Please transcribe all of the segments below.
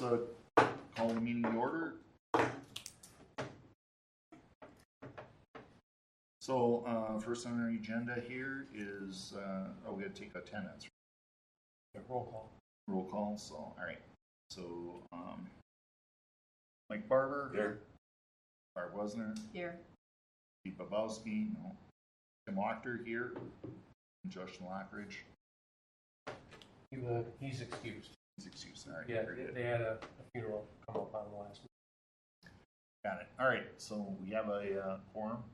call the meeting to order. So, first on our agenda here is, we gotta take attendance. Roll call. Roll call, so, alright. So, Mike Barber. Here. Barb Wesner. Here. Pete Babowski, no. Tim Wachter here. And Josh Lockridge. He's excused. He's excused, alright. Yeah, they had a funeral come up on the last week. Got it. Alright, so we have a quorum.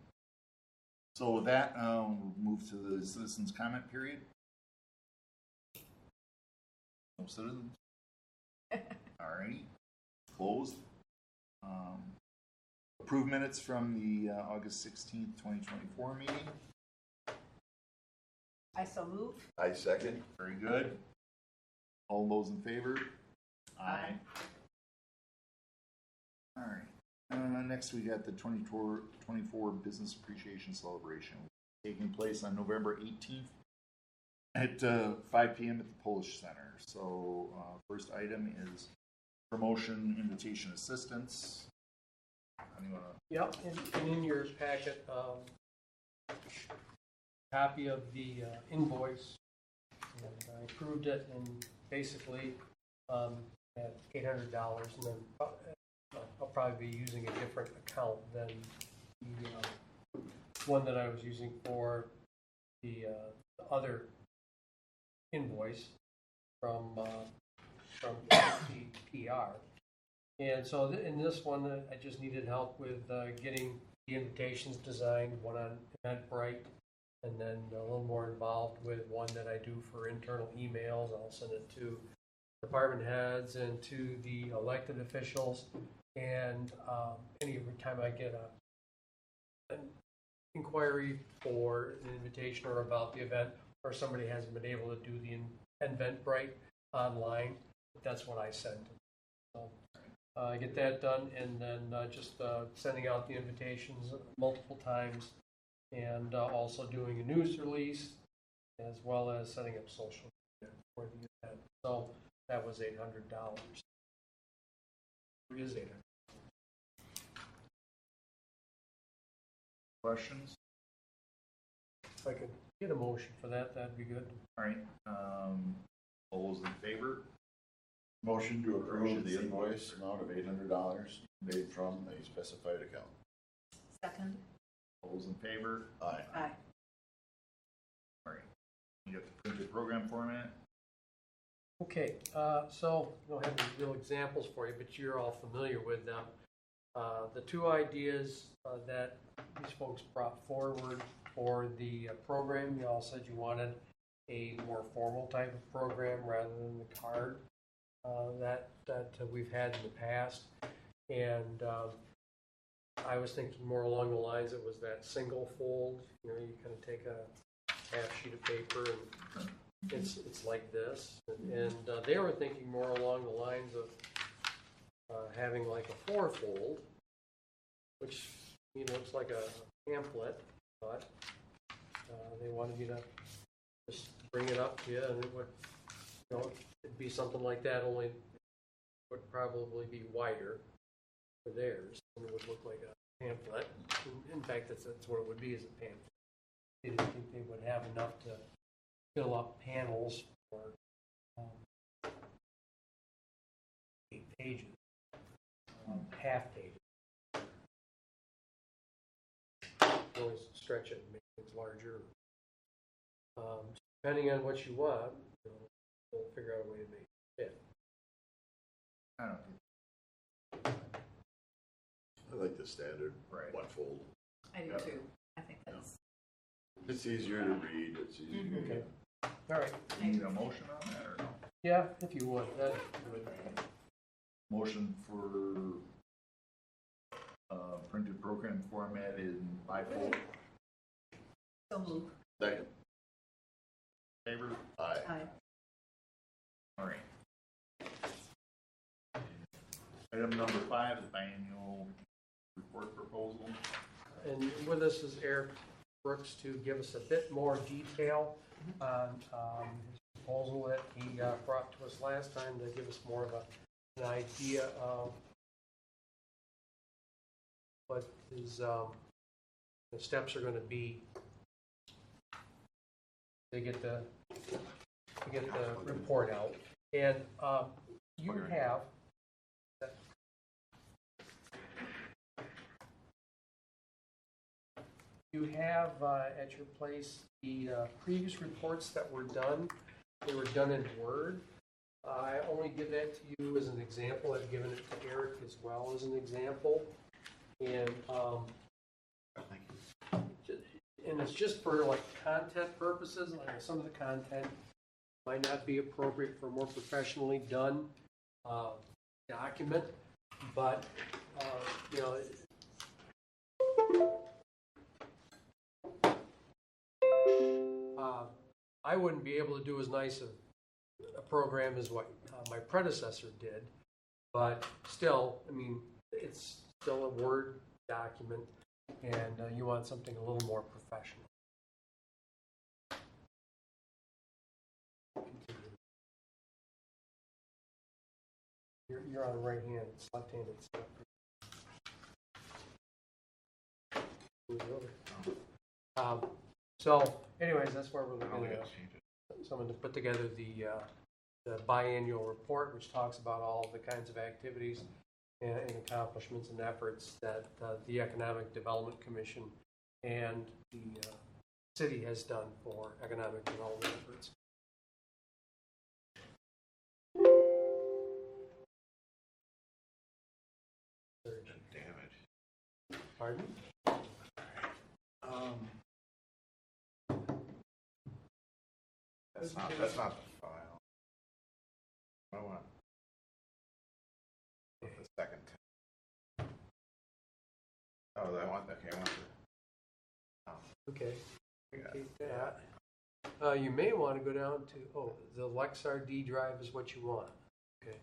So with that, we'll move to the citizens' comment period. No citizens? Alrighty. Closed. Approve minutes from the August 16th, 2024 meeting. I so move. I second. Very good. All those in favor? Aye. Alright. Next we got the 24 Business Appreciation Celebration taking place on November 18th at 5 p.m. at the Polish Center. So first item is promotion invitation assistance. Yep, and in your packet, copy of the invoice. And I approved it, and basically at $800, and then I'll probably be using a different account than the one that I was using for the other invoice from PR. And so in this one, I just needed help with getting the invitations designed, one on Eventbrite, and then a little more involved with one that I do for internal emails. I'll send it to department heads and to the elected officials. And every time I get an inquiry for an invitation or about the event, or somebody hasn't been able to do the Eventbrite online, that's what I send. So I get that done, and then just sending out the invitations multiple times, and also doing a news release, as well as setting up social media for the event. So that was $800. It is $800. Questions? If I could get a motion for that, that'd be good. Alright. All those in favor? Motion to approve the invoice amount of $800 made from a specified account. Second. All those in favor? Aye. Aye. Alright. You got the printed program format? Okay, so I don't have any real examples for you, but you're all familiar with them. The two ideas that these folks brought forward for the program, you all said you wanted a more formal type of program rather than the card that we've had in the past. And I was thinking more along the lines, it was that single fold, you know, you kind of take a half sheet of paper and it's like this. And they were thinking more along the lines of having like a four-fold, which looks like a pamphlet, but they wanted you to just bring it up to you, and it would, it'd be something like that, only it would probably be wider for theirs, and it would look like a pamphlet. In fact, that's what it would be, is a pamphlet. They didn't think they would have enough to fill up panels for 8 pages, half pages. Always stretch it and make things larger. Depending on what you want, we'll figure out a way to make it fit. I don't know. I like the standard one fold. I do too. I think that's. It's easier to read. It's easier to Okay. All right. You need a motion on that or no? Yeah, if you would. That'd be good. Motion for printed program format in bifold. So move. Second. Favor? Aye. Aye. All right. Item number 5 is biannual report proposal. And with us is Eric Brooks to give us a bit more detail on his proposal that he brought to us last time, to give us more of an idea of what is the steps are going to be to get the report out. And you have at your place the previous reports that were done. They were done in Word. I only give that to you as an example. I've given it to Eric as well as an example. And and it's just for like content purposes. Like some of the content might not be appropriate for a more professionally done document, but you know. I wouldn't be able to do as nice a program as what my predecessor did, but still, I mean, it's still a Word document, and you want something a little more professional. You're on the right hand, it's left-handed. So, anyways, that's where we're looking at someone to put together the biannual report, which talks about all the kinds of activities and accomplishments and efforts that the Economic Development Commission and the city has done for economic development efforts. Damage. Pardon? That's not the file. I want the second. Oh, I want the. Okay. Take that. You may want to go down to the LexRD drive is what you want. Okay.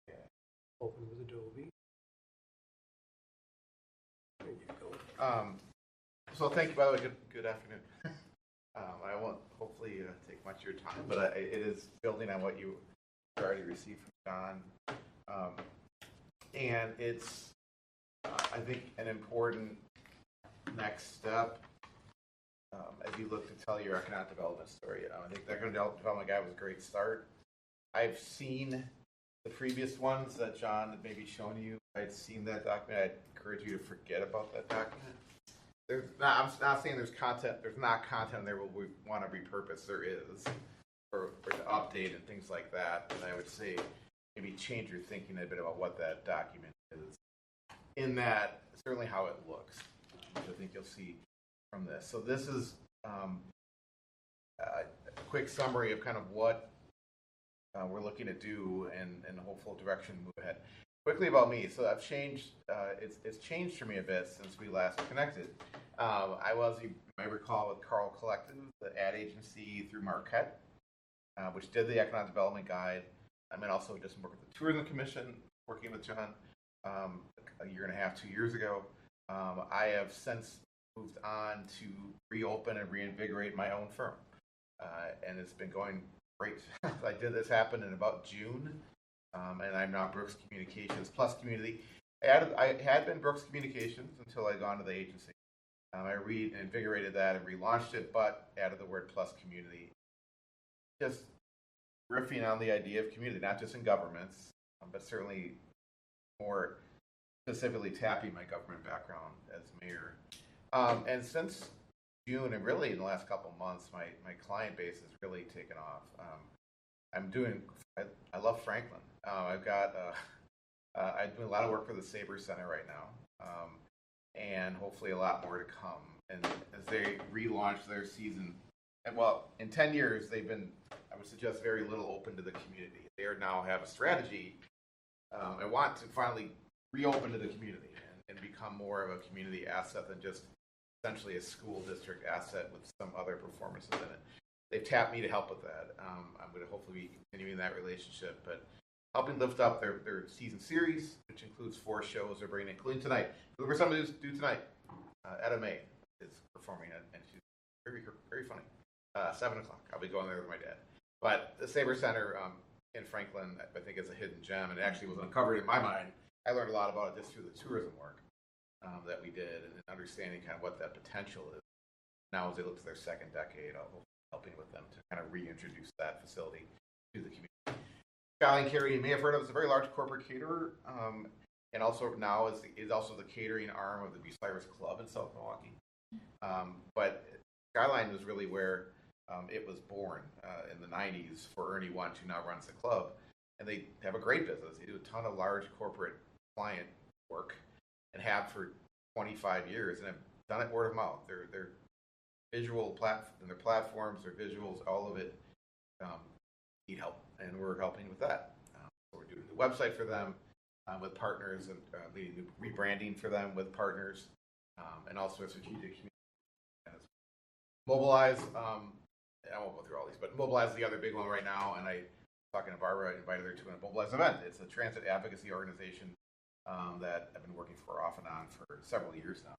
Yeah. Open with Adobe. There you go. So thank you, by the way. Good afternoon. I won't hopefully take much of your time, but it is building on what you already received from John, and it's I think an important next step as you look to tell your economic development story. I think the economic development guide was a great start. I've seen the previous ones that John had maybe shown you. I'd seen that document. I'd encourage you to forget about that document. I'm not saying there's content. There's not content there we want to repurpose. There is, or to update and things like that. And I would say maybe change your thinking a bit about what that document is. In that, certainly how it looks, which I think you'll see from this. So this is a quick summary of kind of what we're looking to do and the hopeful direction to move ahead. Quickly about me. So I've changed. It's changed for me a bit since we last connected. I was, you may recall, with Carl Collective, the ad agency through Marquette, which did the Economic Development Guide. I mean, also just worked with the Tourism Commission, working with John a year and a half, 2 years ago. I have since moved on to reopen and reinvigorate my own firm, and it's been going great. This happened in about June. And I'm now Brooks Communications Plus Community. I had been Brooks Communications until I'd gone to the agency. I reinvigorated that and relaunched it, but added the word Plus Community. Just riffing on the idea of community, not just in governments, but certainly more specifically tapping my government background as mayor. And since June, and really in the last couple of months, my client base has really taken off. I love Franklin. I'm doing a lot of work for the Sabre Center right now, and hopefully a lot more to come. And as they relaunch their season, and well, in 10 years, they've been, I would suggest, very little open to the community. They now have a strategy and want to finally reopen to the community and become more of a community asset than just essentially a school district asset with some other performances in it. They've tapped me to help with that. I'm going to hopefully be continuing that relationship, but helping lift up their season series, which includes 4 shows they're bringing, including tonight. Look for something to do tonight. Etta May is performing it, and she's very, very funny. 7 o'clock. I'll be going there with my dad. But the Sabre Center in Franklin, I think is a hidden gem, and it actually was uncovered in my mind. I learned a lot about it just through the tourism work that we did, and understanding kind of what that potential is. Now, as they look to their second decade, I'll be helping with them to kind of reintroduce that facility to the community. Skyline Catering, you may have heard of, is a very large corporate caterer, and also now is also the catering arm of the Bucyrus Club in South Milwaukee. But Skyline was really where it was born in the 90s for Ernie Wunsch, who now runs the club. And they have a great business. They do a ton of large corporate client work and have for 25 years and have done it word of mouth. Their visual their platforms, their visuals, all of it need help. And we're helping with that. So we're doing a new website for them with partners and leading new rebranding for them with partners and also a strategic community. Mobilize, I won't go through all these, but Mobilize is the other big one right now. And I talking to Barbara, I invited her to a Mobilize event. It's a transit advocacy organization that I've been working for off and on for several years now.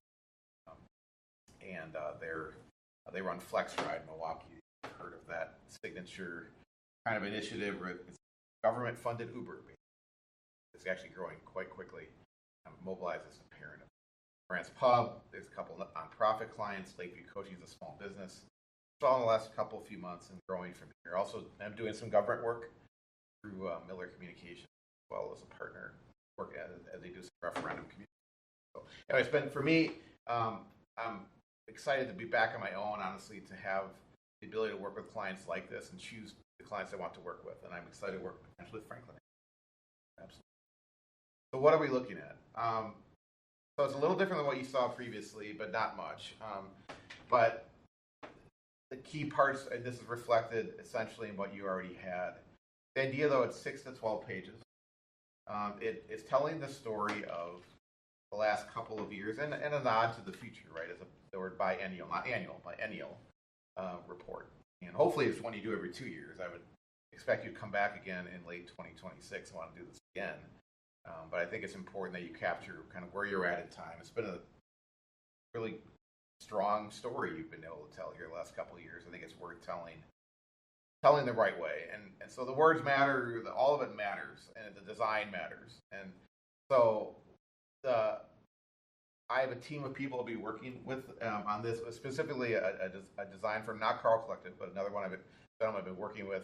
And they run Flex Ride Milwaukee. You've heard of that signature kind of initiative where it's government-funded Uber. It's actually growing quite quickly. Mobilize is a parent of Grants Pub. There's a couple nonprofit clients. Lakeview Coaching is a small business. It's all in the last few months and growing from here. Also, I'm doing some government work through Miller Communications as well as a partner work as they do some referendum communication. So, anyway, it's been for me. I'm excited to be back on my own. Honestly, to have the ability to work with clients like this and choose the clients I want to work with, and I'm excited to work potentially with Franklin. Absolutely. So, what are we looking at? So it's a little different than what you saw previously, but not much. But the key parts, and this is reflected essentially in what you already had. The idea, though, it's 6 to 12 pages. It's telling the story of the last couple of years and a nod to the future, right? As the word biennial, not annual, biennial report. And hopefully it's one you do every 2 years. I would expect you to come back again in late 2026 and want to do this again. But I think it's important that you capture kind of where you're at in time. It's been a really strong story you've been able to tell here the last couple of years. I think it's worth telling the right way. And so the words matter, all of it matters, and the design matters. And so I have a team of people I'll be working with on this, specifically a design firm, not Carl Collective, but another one I've been working with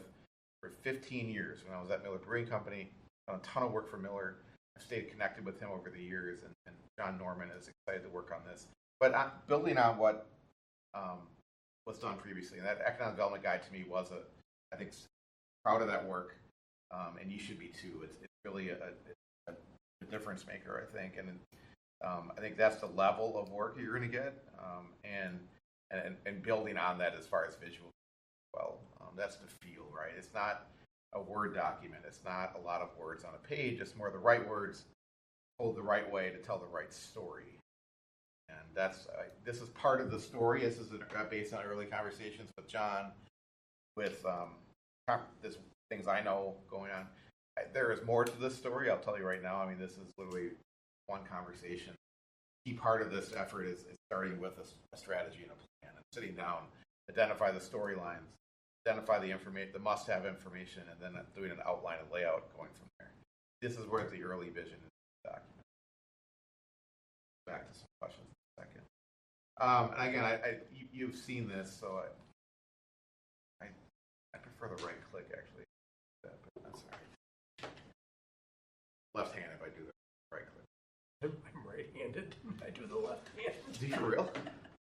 for 15 years when I was at Miller Brewing Company. Done a ton of work for Miller. I've stayed connected with him over the years, and John Norman is excited to work on this. But building on what was done previously, and that economic development guide to me was I think, proud of that work, and you should be too. It's really a difference maker, I think, and I think that's the level of work you're going to get, and building on that as far as visual. Well, that's the feel, right? It's not a Word document. It's not a lot of words on a page. It's more the right words told the right way to tell the right story. And that's this is part of the story. This is based on early conversations with John, with this things I know going on. There is more to this story. I'll tell you right now. I mean, this is literally one conversation. Key part of this effort is starting with a strategy and a plan, and sitting down, identify the storylines, identify the information, the must-have information, and then doing an outline and layout going from there. This is where the early vision is in the document. Back to some questions in a second. And again, you've seen this, so I prefer the right click actually. But that's all right. Left hand if I do the right click. I'm right-handed. I do the left hand. Do you real?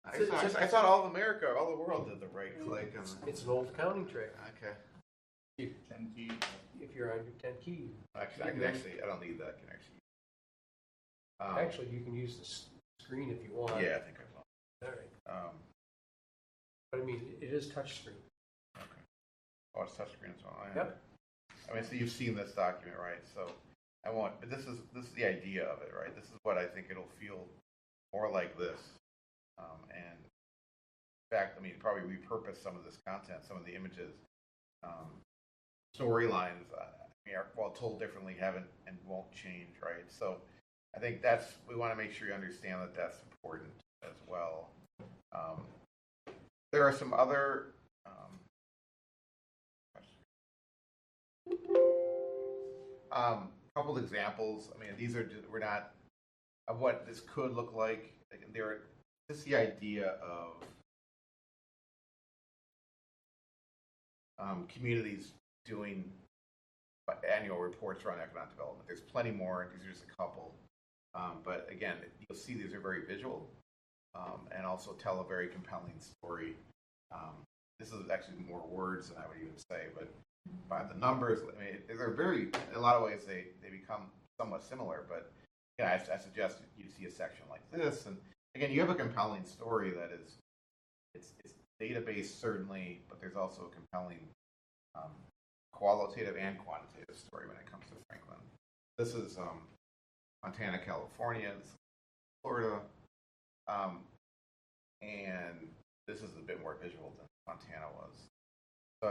I thought all of America, all the world did the right click. It's an old counting trick. Okay. 10 key. If you're on your 10 key. Actually, I don't need that. I can actually. Actually, you can use the screen if you want. Yeah, I think I will. All right. But I mean, it is touchscreen. Okay. Oh, it's touchscreen as well. Yep. I mean, so you've seen this document, right? So I won't. But this is the idea of it, right? This is what I think it'll feel more like this. And in fact, I mean, probably repurpose some of this content, some of the images, storylines. Are well told differently, haven't and won't change, right? So I think we want to make sure you understand that that's important as well. There are some other Couple examples. I mean, these are just, we're not of what this could look like. They're just the idea of communities doing annual reports around economic development. There's plenty more. These are just a couple. But again, you'll see these are very visual and also tell a very compelling story. This is actually more words than I would even say, but by the numbers, I mean, they're very, in a lot of ways, they become somewhat similar. But yeah, I suggest you see a section like this. And again, you have a compelling story that is, it's data-based certainly, but there's also a compelling qualitative and quantitative story when it comes to Franklin. This is Montana, California, this is Florida, and this is a bit more visual than Montana was. So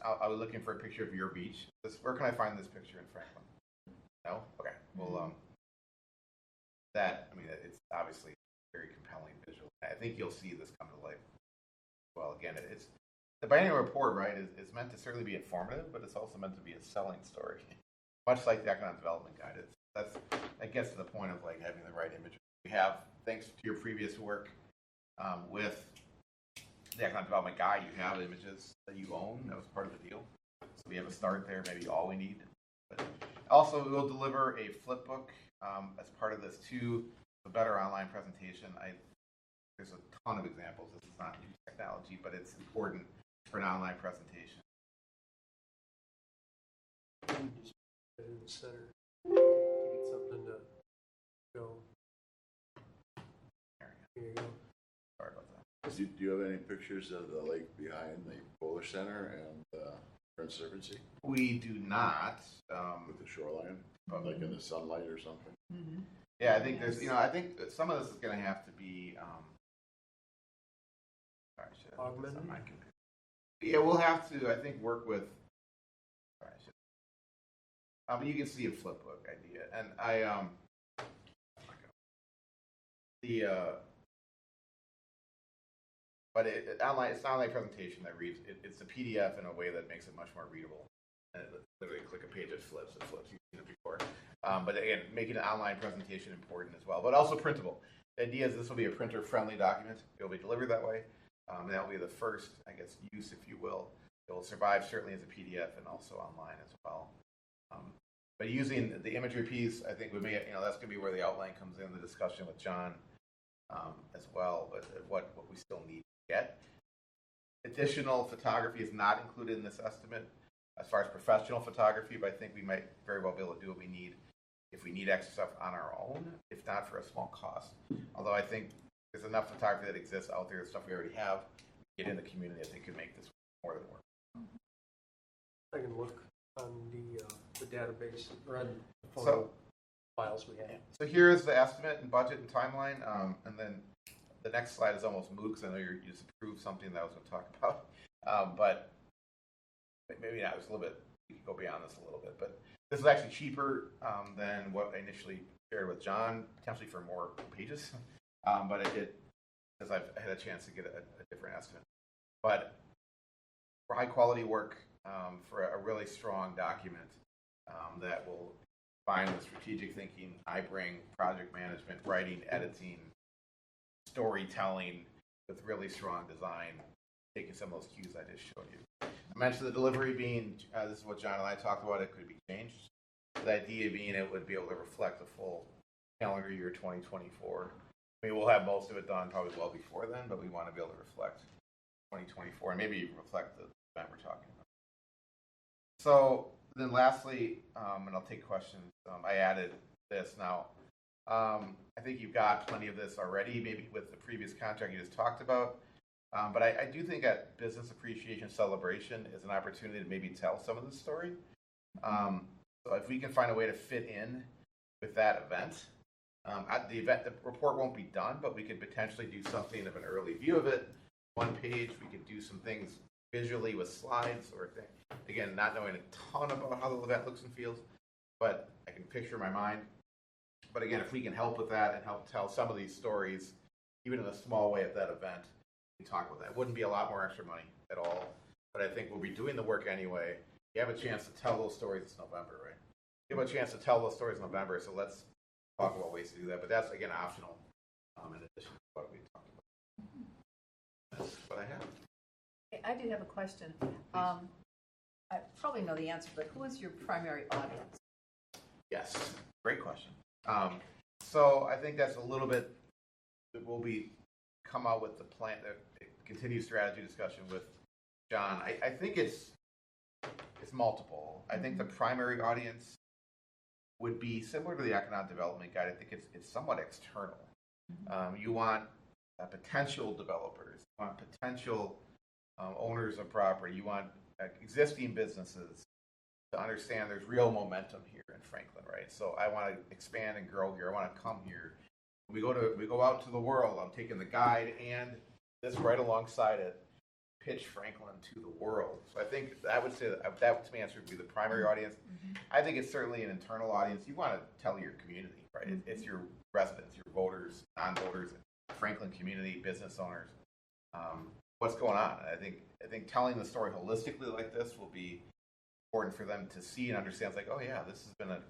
I was looking for a picture of your beach. Where can I find this picture in Franklin? No? Okay. Well, I mean, it's obviously very compelling visual. I think you'll see this come to life. Well, again, it's the biennial report, right, is meant to certainly be informative, but it's also meant to be a selling story, much like the economic development guide is. That gets to the point of like having the right imagery. We have, thanks to your previous work with the economic development guide, you have images that you own. That was part of the deal. So we have a start there, maybe all we need. But also, we will deliver a flip book as part of this too, a better online presentation. There's a ton of examples. This is not new technology, but it's important for an online presentation. Just put it in the center. Get something to go. Here you go. Sorry about that. Do you have any pictures of the lake behind the Polish Center and Prince Servancy We do not. with the shoreline, like in the sunlight or something? Mm-hmm. Yeah, I think there's, I think that some of this is going to have to be Augmented? Yeah, we'll have to, I think, work with. But you can see a flipbook idea, and but it's an online presentation that reads. It's a PDF in a way that makes it much more readable. And literally, click a page, it flips. You've seen it before. But again, making an online presentation important as well, but also printable. The idea is this will be a printer-friendly document. It will be delivered that way. That will be the first, I guess, use, if you will. It will survive certainly as a PDF and also online as well. But using the imagery piece, I think we may, that's going to be where the outline comes in, the discussion with John as well, but what we still need to get. Additional photography is not included in this estimate as far as professional photography, but I think we might very well be able to do what we need if we need extra stuff on our own, if not for a small cost. Although I think there's enough photography that exists out there, stuff we already have, get in the community, I think could make this more than work. I can look on the database, run the photo files we have. So here is the estimate and budget and timeline, and then the next slide is almost moot because I know you just approved something that I was going to talk about, but maybe not. It's a little bit. We could go beyond this a little bit, but this is actually cheaper than what I initially shared with John, potentially for more pages, but it did because I've had a chance to get a different estimate. But for high quality work, for a really strong document that will combine with strategic thinking, I bring project management, writing, editing, storytelling with really strong design, taking some of those cues I just showed you. I mentioned the delivery being, this is what John and I talked about, it could be changed. The idea being it would be able to reflect the full calendar year 2024. I mean, we'll have most of it done probably well before then, but we want to be able to reflect 2024 and maybe even reflect the event we're talking about. So then lastly, and I'll take questions, I added this now. I think you've got plenty of this already, maybe with the previous contract you just talked about. But I do think that Business Appreciation Celebration is an opportunity to maybe tell some of the story. So if we can find a way to fit in with that event, the report won't be done, but we could potentially do something of an early view of it. One page, we could do some things visually with slides or things. Again, not knowing a ton about how the event looks and feels, but I can picture in my mind. But again, if we can help with that and help tell some of these stories, even in a small way at that event, we can talk about that. It wouldn't be a lot more extra money at all, but I think we'll be doing the work anyway. you have a chance to tell those stories this November, right? You have a chance to tell those stories in November, so let's talk about ways to do that. But that's, again, optional in addition to what we talked about. That's what I have. I do have a question. I probably know the answer, but who is your primary audience? Yes, great question. So I think that's a little bit, we'll come out with the plan, the continued strategy discussion with John. I think it's multiple. I think the primary audience would be similar to the economic development guide. I think it's somewhat external. You want potential developers, you want potential owners of property, you want existing businesses to understand there's real momentum here in Franklin, right? So I want to expand and grow here. I want to come here. We go out to the world. I'm taking the guide and this right alongside it, pitch Franklin to the world. So I think I would say that to me answer would be the primary audience. I think it's certainly an internal audience. You want to tell your community, right? It's your residents, your voters, non-voters, Franklin community, business owners. What's going on? I think telling the story holistically like this will be important for them to see and understand. It's like, oh yeah, this has been a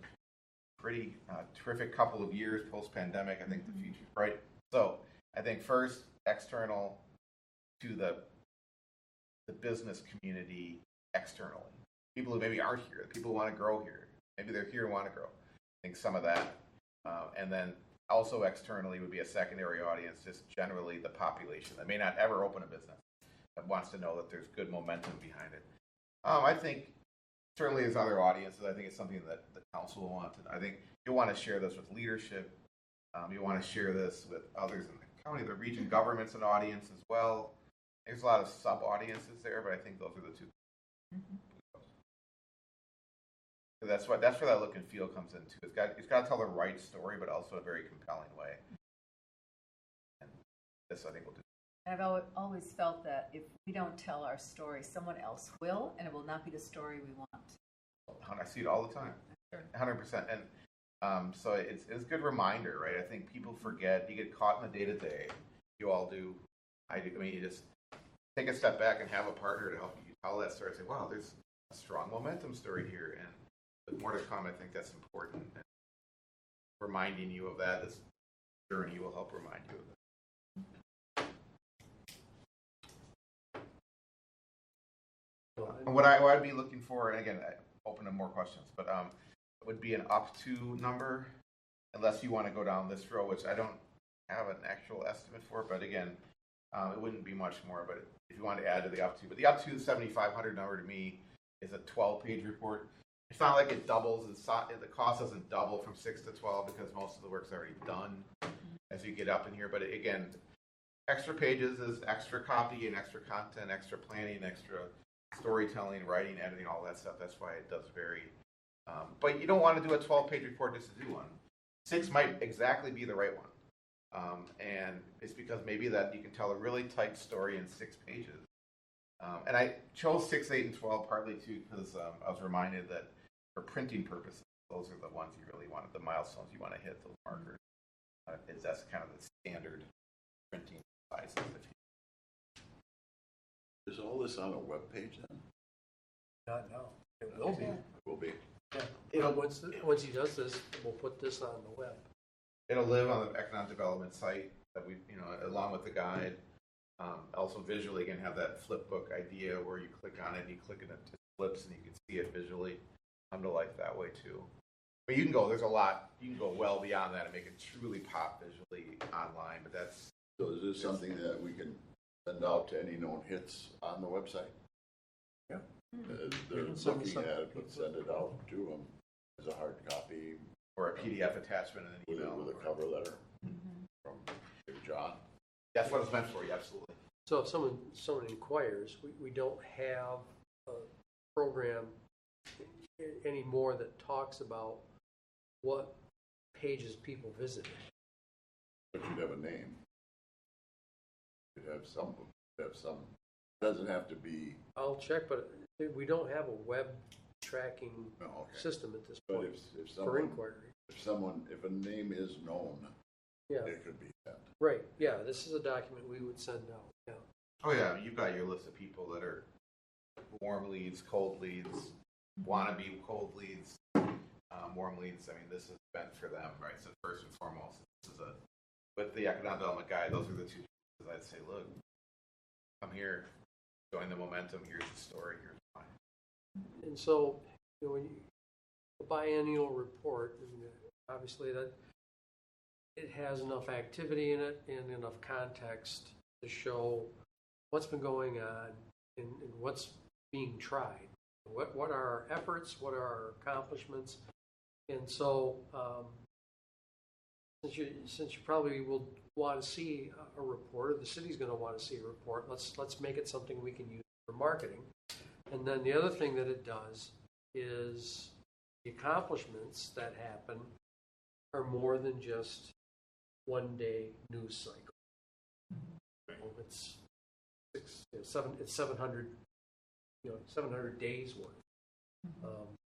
pretty terrific couple of years post-pandemic. I think the future's bright. So I think first, external to the business community externally. People who maybe aren't here, people who want to grow here. Maybe they're here and want to grow. I think some of that. And then also externally would be a secondary audience, just generally the population that may not ever open a business, that wants to know that there's good momentum behind it. I think certainly there's other audiences. I think it's something that the council will want to. I think you'll want to share this with leadership. You want to share this with others in the county, the region government's an audience as well. There's a lot of sub-audiences there, but I think those are the two. So that's where that look and feel comes into. It's got to tell the right story, but also a very compelling way. And this, I think, will do. I've always felt that if we don't tell our story, someone else will, and it will not be the story we want. I see it all the time. 100%. And so it's a good reminder, right? I think people forget. You get caught in the day-to-day. You all do. I do. I mean, you just take a step back and have a partner to help you tell that story. Say, wow, there's a strong momentum story here, and with more to come. I think that's important. And reminding you of that, this journey will help remind you of it. What I'd be looking for, and again, I open to more questions, but it would be an up to number, unless you want to go down this row, which I don't have an actual estimate for, but again, it wouldn't be much more, but if you want to add to the up to, but the up to 7,500 number to me is a 12-page report. It's not like it doubles, the cost doesn't double from 6 to 12 because most of the work's already done as you get up in here, but again, extra pages is extra copy and extra content, extra planning, extra storytelling, writing, editing, all that stuff. That's why it does vary. But you don't want to do a 12-page report just to do one. 6 might exactly be the right one. And it's because maybe that you can tell a really tight story in 6 pages. And I chose 6, 8, and 12 partly too because I was reminded that for printing purposes, those are the ones you really want, the milestones you want to hit, those markers. That's kind of the standard printing sizes. Is all this on a web page then? Not now. It will be. It will be. Yeah. Once he does this, we'll put this on the web. It'll live on the economic development site that we, along with the guide. Also visually, again, have that flip book idea where you click on it, and you click it, it flips, and you can see it visually. Come to life that way too. But you can go. There's a lot. You can go well beyond that and make it truly pop visually online. But that's. So is this something that we can send out to any known hits on the website? Yeah. They're can send looking us at it, but send it out to them as a hard copy. Or a PDF attachment in an email. With a cover letter from John. That's what it's meant for, yeah, absolutely. So if someone inquires, we don't have a program anymore that talks about what pages people visited. But you'd have a name. You'd have some. It doesn't have to be. I'll check, but we don't have a web tracking system at this But point if for someone, inquiry. if a name is known, Yeah. it could be sent. Right. Yeah. This is a document we would send out. Yeah. Oh yeah, you've got your list of people that are warm leads, cold leads, want to be cold leads, warm leads. I mean, this is meant for them, right? So first and foremost, this is with the economic development guide, those are the two pieces I'd say, look, come here, join the momentum, here's the story, here's why. And so, when the biennial report, and obviously that it has enough activity in it and enough context to show what's been going on and what's being tried. What are our efforts? What are our accomplishments? And so, since you probably will want to see a report, or the city's going to want to see a report, let's make it something we can use for marketing. And then the other thing that it does is the accomplishments that happen are more than just one day news cycle. It's 700, 700 days worth.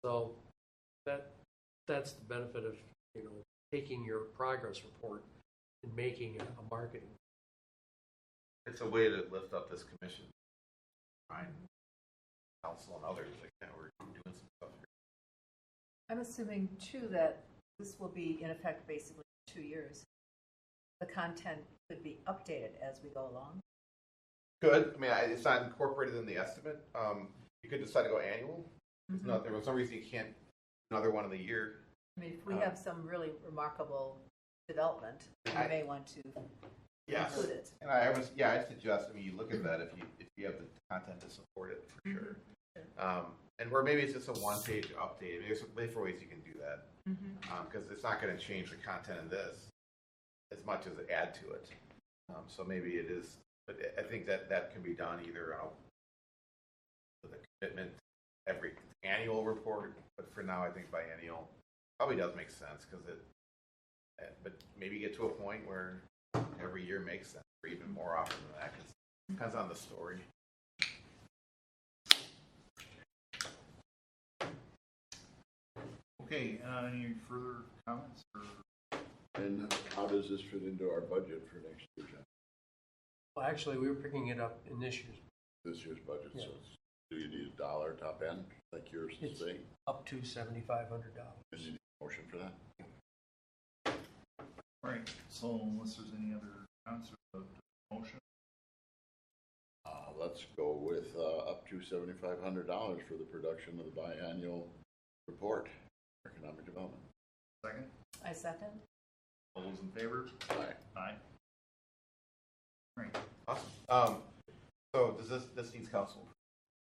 So that's the benefit of taking your progress report and making it a marketing. It's a way to lift up this commission, right? Council and others, like that. We're doing some stuff here. I'm assuming too that this will be in effect basically 2 years. The content could be updated as we go along. Good. I mean, it's not incorporated in the estimate. You could decide to go annual. There was no reason you can't another one of the year. I mean, if we have some really remarkable development, we may want to include it. And I suggest. I mean, you look at that if you have the content to support it for sure. And where maybe it's just a one-page update. There's different ways you can do that because it's not going to change the content of this as much as add to it. So maybe it is. But I think that can be done either with a commitment every annual report. But for now, I think biennial probably does make sense because but maybe get to a point where every year makes sense, or even more often than that. Because it depends on the story. Okay, any further comments? And how does this fit into our budget for next year, John? Well, actually, we were picking it up in this year's budget. Yeah. So do you need a dollar top end like yours is saying? up to $7,500. And you need a motion for that? All right, so unless there's any other comments or motion? Let's go with up to $7,500 for the production of the biannual report for economic development. Second? I second. All those in favor? Aye. Aye. All right. Awesome. So does this needs council?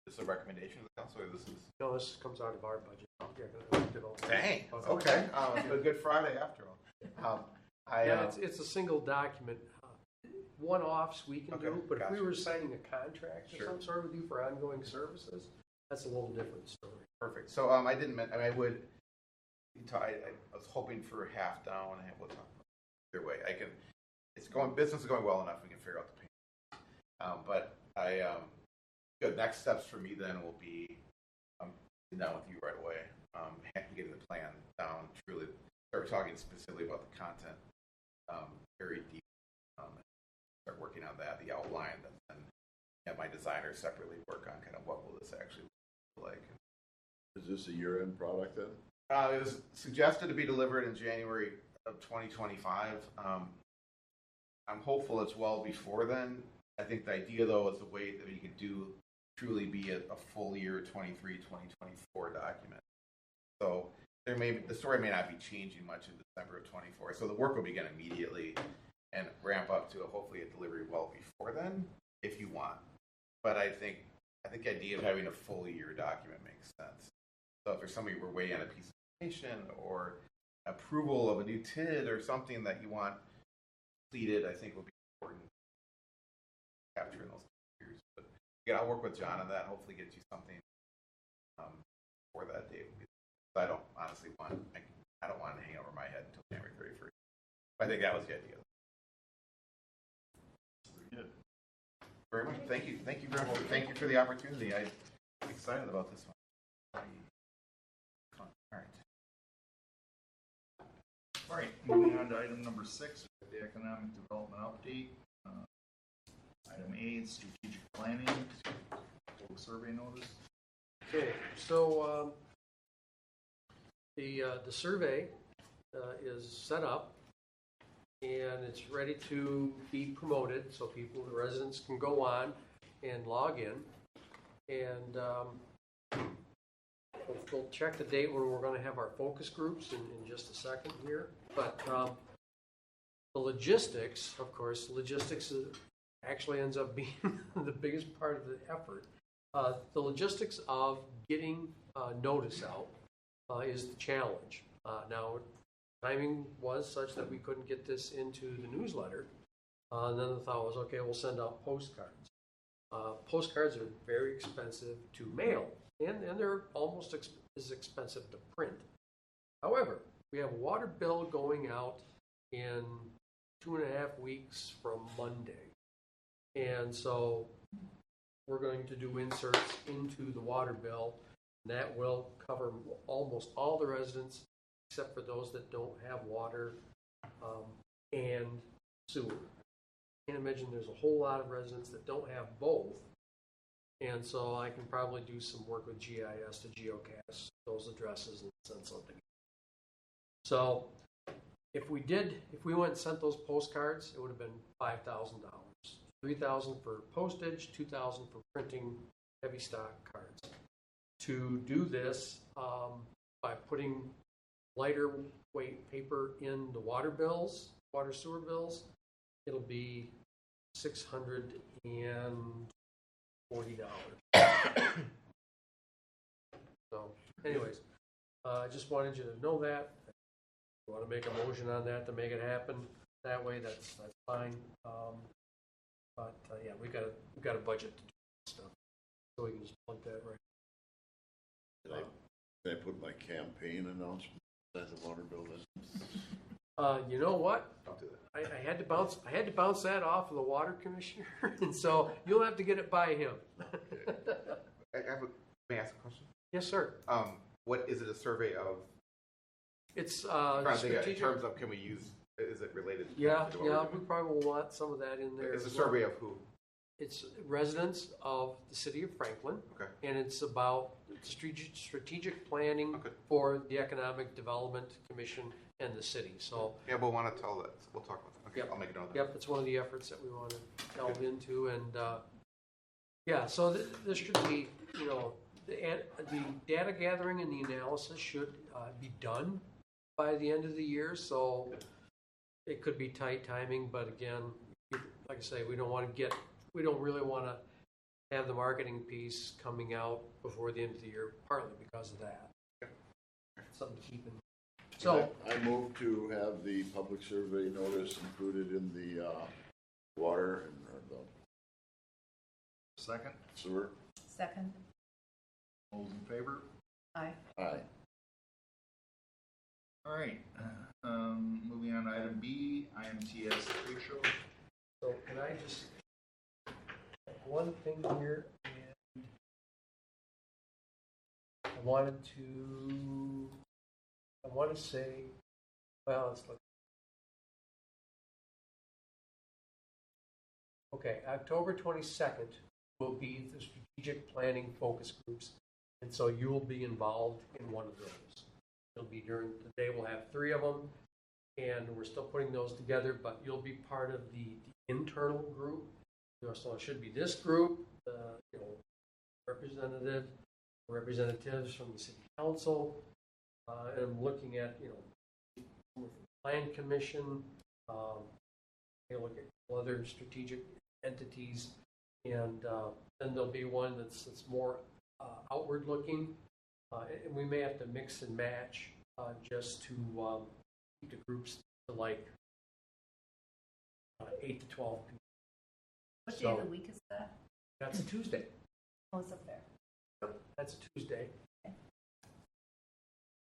Is this a recommendation of the council, or this is? No, this comes out of our budget. Dang. Okay. It's a good Friday after all. It's a single document. One-offs we can do, but if we were signing a contract of some sort with you for ongoing services, that's a little different story. Perfect. So I didn't. I would. I was hoping for half down. We'll talk either way. I can. It's going. Business is going well enough. We can figure out the payment. But good. Next steps for me then will be sitting down with you right away. Getting the plan down. Truly, start talking specifically about the content. Very deep. Start working on that, the outline, and then have my designers separately work on kind of what will this actually look like. Is this a year-end product then? It was suggested to be delivered in January of 2025. I'm hopeful it's well before then. I think the idea, though, is the way that you could truly be a full year 23-2024 document. So the story may not be changing much in December of 24. So the work will begin immediately and ramp up to hopefully a delivery well before then, if you want. But I think the idea of having a full year document makes sense. So if there's somebody we're waiting on a piece of information or approval of a new TID or something that you want completed, I think will be important capturing those years. But again, I'll work with John on that. Hopefully, get you something for that date. I don't honestly want. I don't want it to hang over my head until January 31st. I think that was the idea. Good. Very much. Thank you. Thank you very much. Thank you for the opportunity. I'm excited about this one. All right. All right, moving on to item number 6, the economic development update. Item A, strategic planning, survey notice. Okay, so The survey is set up, and it's ready to be promoted, so people, the residents can go on and log in. And we'll check the date when we're going to have our focus groups in just a second here. But the logistics, of course, logistics actually ends up being the biggest part of the effort. The logistics of getting notice out is the challenge. Now, timing was such that we couldn't get this into the newsletter. And then the thought was, okay, we'll send out postcards. Postcards are very expensive to mail, and they're almost as expensive to print. However, we have a water bill going out in 2.5 weeks from Monday. And so we're going to do inserts into the water bill, and that will cover almost all the residents except for those that don't have water and sewer. I can't imagine there's a whole lot of residents that don't have both. And so I can probably do some work with GIS to geocache those addresses and send something. So if we went and sent those postcards, it would have been $5,000. $3,000 for postage, $2,000 for printing heavy stock cards. To do this by putting lighter weight paper in the water sewer bills, it'll be $640. So, anyways, I just wanted you to know that. If you want to make a motion on that to make it happen that way, that's fine. But yeah, we got a budget to do stuff, so we can just plug that right. Can I put my campaign announcement as a water bill in? You know what? Don't do that. I had to bounce that off of the water commissioner, and so you'll have to get it by him. May I ask a question? Yes, sir. What is it? A survey of? It's I'm trying to think in strategic. terms of, can we use? Is it related? Yeah, to what we're yeah. doing? We probably will want some of that in there. It's a as well. survey of who? It's residents of the city of Franklin, Okay. and it's about strategic planning Okay. for the Economic Development Commission and the city. So, Yeah, we'll want to tell that. We'll talk about that. Okay, Yep. I'll make a note of that. yep, it's one of the efforts that we want to delve into, and yeah. So there should be, the data gathering and the analysis should be done by the end of the year. So it could be tight timing, but again, like I say, we don't really want to have the marketing piece coming out before the end of the year, partly because of that. Something to keep in. So I move to have the public survey notice included in the water and the Second, sewer. Second? all those in favor? Aye. Aye. All right, moving on to item B, IMTS trade show. So can I just, one thing here, and I want to say, well, let's look. Okay, October 22nd will be the strategic planning focus groups, and so you will be involved in one of those. It'll be during the day, we'll have 3 of them, and we're still putting those together, but you'll be part of the internal group. So it should be this group, representatives from the city council, and I'm looking at, from the plan commission, look at other strategic entities, and then there'll be one that's more outward looking, and we may have to mix and match just to keep the groups to like 8 to 12 people. What day of the week is that? That's a Tuesday. Oh, it's up there. That's a Tuesday. Okay.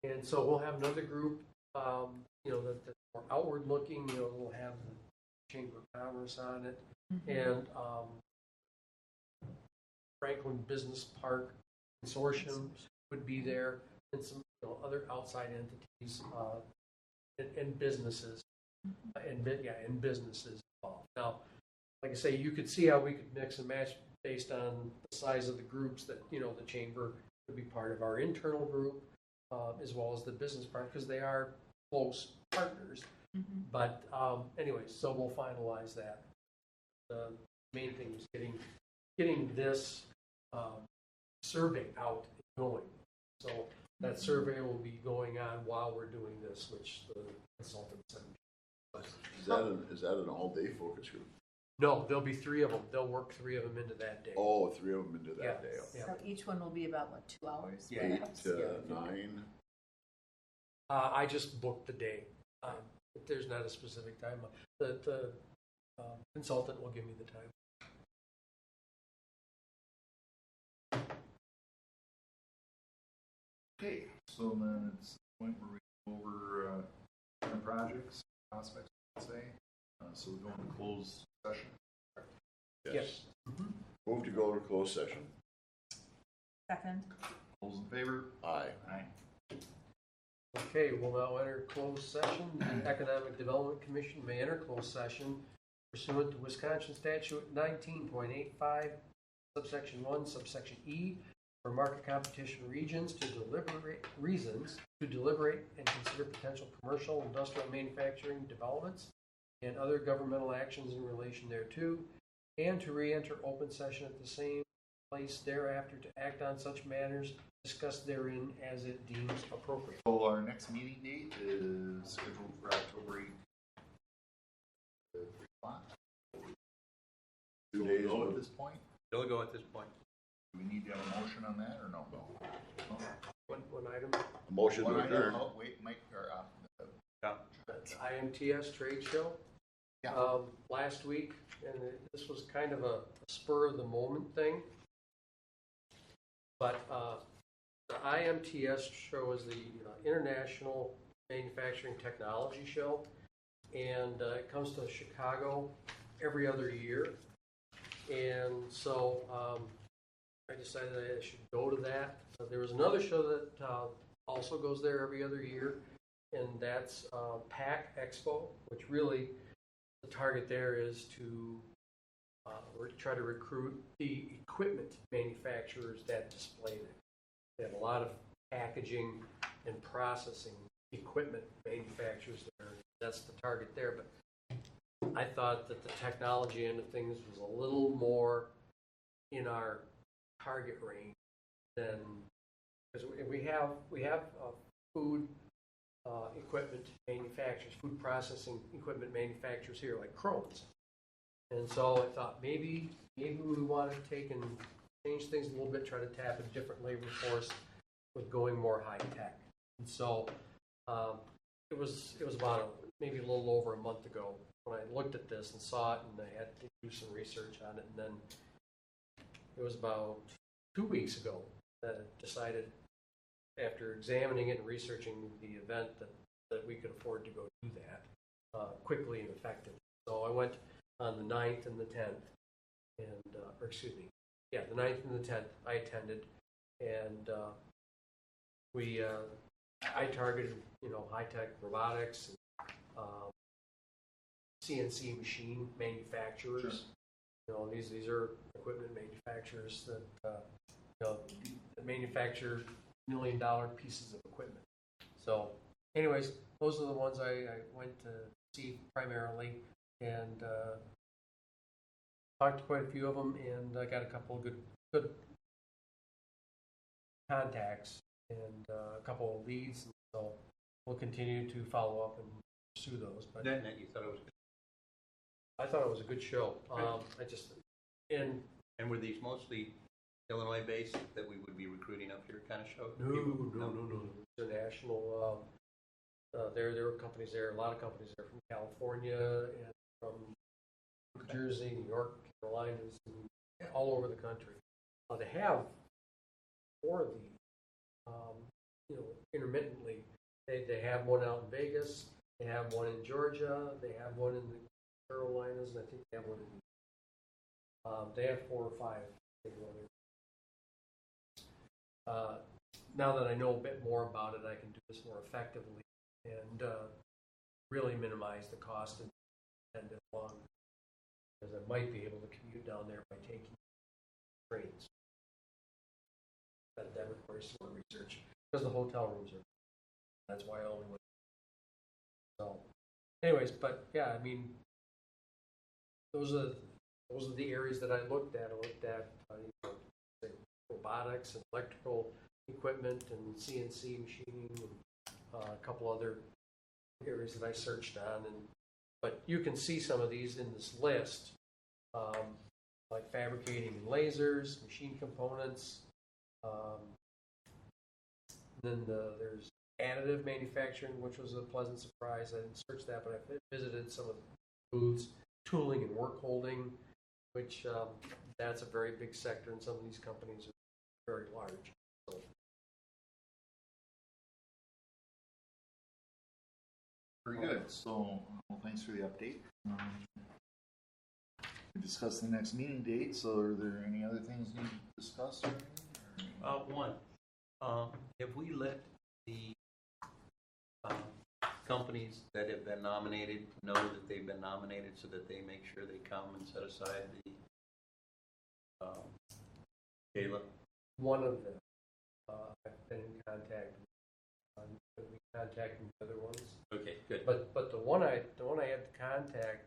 And so we'll have another group, that's more outward looking. We'll have the Chamber of Commerce on it, and Franklin Business Park Consortium would be there, and some other outside entities and businesses, and businesses involved. Now, like I say, you could see how we could mix and match based on the size of the groups that, the chamber could be part of our internal group. as well as the business part, because they are close partners. But anyways, so we'll finalize that. The main thing is getting this survey out and going. So that survey will be going on while we're doing this, which the consultant said. Is that an all-day focus group? No, there'll be 3 of them. They'll work 3 of them into that day. Oh, 3 of them into that day. Yeah. So each one will be about, what, 2 hours? 8 perhaps? to 9. I just booked the day. There's not a specific time. The consultant will give me the time. Okay, so then it's the point where we go over different projects, prospects, let's say. So we're going to close session. Yes. Move to go to closed session. Second. Those in favor? Aye. Aye. Okay, we'll now enter closed session. The Economic Development Commission may enter closed session pursuant to Wisconsin Statute 19.85, subsection 1, subsection E, for market competition reasons to deliberate and consider potential commercial, industrial, manufacturing developments and other governmental actions in relation thereto, and to re-enter open session at the same place thereafter to act on such matters discussed therein as it deems appropriate. So our next meeting date is scheduled for October 8th. 3 o'clock. 2 days. Go at this point? Still go at this point. Do we need to have a motion on that or no? One item, Motion to One item, adjourn. oh, wait, Mike, or, that's IMTS trade show. Yeah. Last week, and this was kind of a spur of the moment thing. But the IMTS show is the International Manufacturing Technology Show, and it comes to Chicago every other year. And so I decided I should go to that. There was another show that also goes there every other year, and that's PAC Expo, which really the target there is to try to recruit the equipment manufacturers that display there. They have a lot of packaging and processing equipment manufacturers there. That's the target there. But I thought that the technology end of things was a little more in our target range than, because we have food equipment manufacturers, food processing equipment manufacturers here like Crohn's. And so I thought maybe we want to take and change things a little bit, try to tap a different labor force with going more high tech. And so it was about maybe a little over a month ago when I looked at this and saw it, and I had to do some research on it. And then it was about 2 weeks ago that I decided, after examining it and researching the event, that we could afford to go do that quickly and effectively. So I went on the 9th and the 10th, and the 9th and the 10th I attended, and I targeted high-tech robotics, and, CNC machine manufacturers. Sure. These are equipment manufacturers that manufacture $1 million pieces of equipment. So, anyways, those are the ones I went to see primarily, and talked to quite a few of them, and I got a couple of good contacts and a couple of leads. So we'll continue to follow up and pursue those. But Net, you thought it was. I thought it was a good show. And were these mostly Illinois-based that we would be recruiting up here kind of show? No. International. There were companies there. A lot of companies there from California and from New Jersey, New York, Carolinas, and all over the country. They have 4 of these, intermittently. They have one out in Vegas. They have one in Georgia. They have one in the Carolinas, and I think they have one in. They have 4 or 5. Now that I know a bit more about it, I can do this more effectively and really minimize the cost and it long, because I might be able to commute down there by taking trains. That requires some more research. because the hotel rooms are, that's why I only went. So, anyways, but yeah, I mean, those are the areas that I looked at. I looked at say robotics and electrical equipment and CNC machining and a couple other areas that I searched on. But you can see some of these in this list, like fabricating lasers, machine components. Then there's additive manufacturing, which was a pleasant surprise. I didn't search that, but I visited some of the booths, tooling and work holding, which that's a very big sector, and some of these companies are very large. So. Very good. So, well, thanks for the update. We discussed the next meeting date. So, are there any other things you need to discuss? One, have we let the companies that have been nominated know that they've been nominated so that they make sure they come and set aside the gala? One of them I've been in contact with. We'll be contacting the other ones. Okay, good. But the one I had to contact,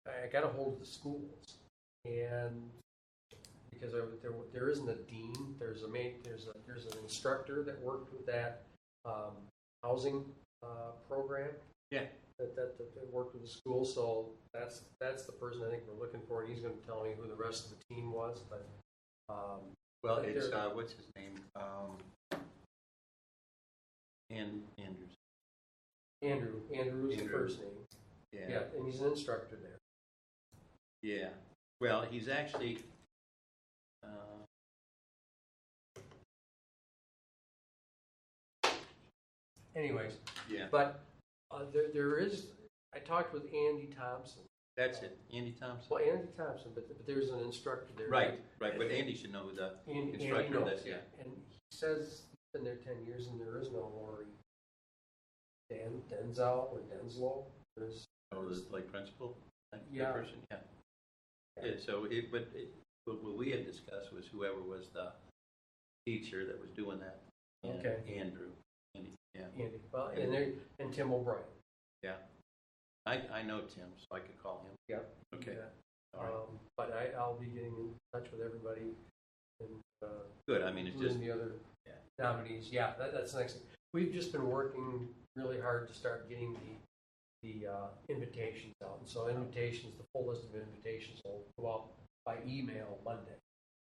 I got a hold of the schools, and because there isn't a dean, there's an instructor that worked with that housing program. Yeah. That worked with the school, so that's the person I think we're looking for, and he's going to tell me who the rest of the team was. But well, it's what's his name? Andrews. Andrew is the first name. Yeah. Yeah, and he's an instructor there. Yeah. Well, he's actually. Anyways. Yeah. But there is. I talked with Andy Thompson. That's it, Andy Thompson. Well, Andy Thompson, but there's an instructor there. Right. But Andy should know who the instructor knows, is. Yeah. And he says he's been there 10 years, and there is no Lori. Denzel or Denslow. There's like principal. Yeah. Person. Yeah. Yeah. So what we had discussed was whoever was the teacher that was doing that. Okay. Andrew. Andy. Yeah. Andy. Well, and Tim O'Brien. Yeah. I know Tim, so I could call him. Yep. Okay. Yeah. All right. But I'll be getting in touch with everybody. And, good. I mean, it's just the other nominees. Yeah, that's the next thing. We've just been working really hard to start getting the invitations out. And so invitations, the full list of invitations will go out by email Monday.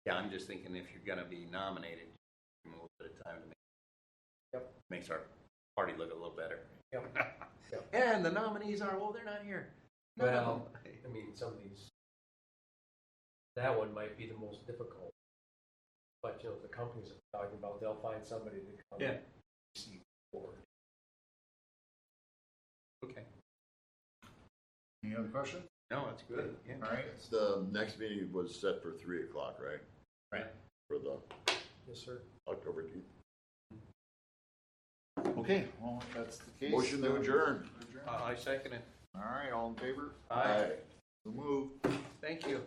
Yeah, I'm just thinking if you're going to be nominated, give them a little bit of time to makes our party look a little better. Yep. And the nominees are, they're not here. No. Well, I mean, some of these, that one might be the most difficult. But, the companies that we're talking about, they'll find somebody to come and receive the award. Okay. Any other questions? No, that's good. Yeah. All right. The next meeting was set for 3 o'clock, right? Right. For the Yes, sir. October 10th. Okay. Well, if that's the case. Motion to adjourn. I second it. All right. All in favor? Aye. So move. Thank you.